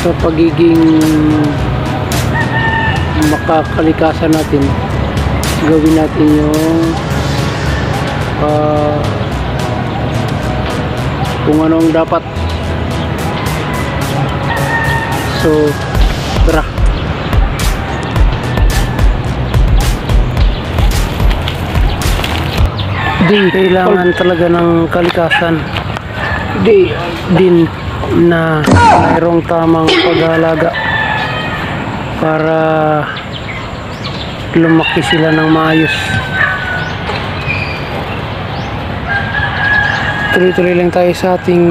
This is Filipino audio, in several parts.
sa pagiging makakalikasan natin, gawin natin yung kung anong dapat. So tara, di kailangan talaga ng kalikasan, di din na mayroong tamang pag-aalaga para lumaki sila ng maayos. Tuloy-tuloy lang tayo sa ating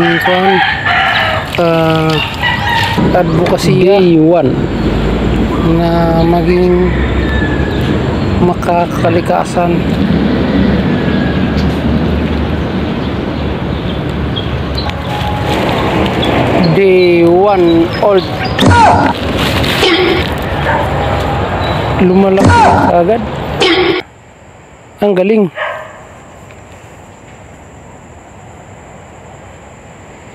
advokasya Day 1 na maging makakalikasan. Day 1 old. Lumalaki na agad. Ang galing.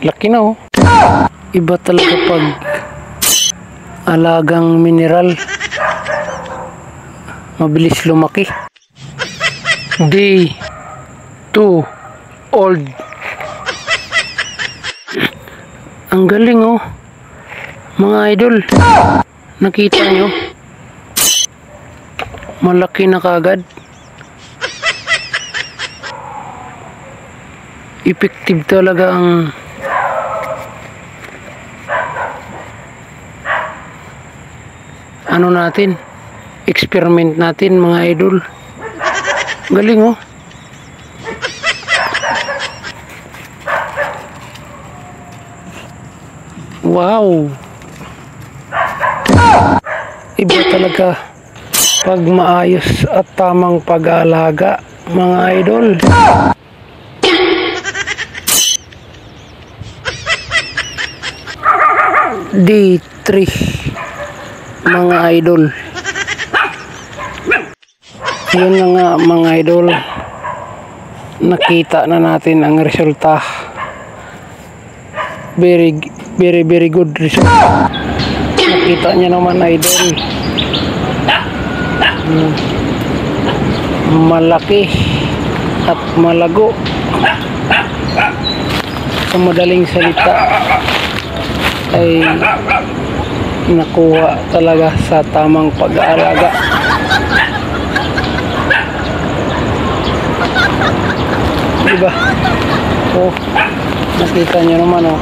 Laki na oh. Iba talaga pag alagang mineral, mabilis lumaki. Day 2 old. Ang galing oh, mga idol. Nakita nyo, malaki na kagad. Effective talaga ang ano natin, experiment natin mga idol. Galing oh. Wow, iba talaga pag maayos at tamang pag-aalaga mga idol. Day 3 mga idol. Yun na nga mga idol, nakita na natin ang resulta. Very good result. Nakita niya naman idol, malaki at malago. Sa madaling salita ay nakuha talaga sa tamang pag-aalaga. Diba? Oh, nakita niyo naman oh.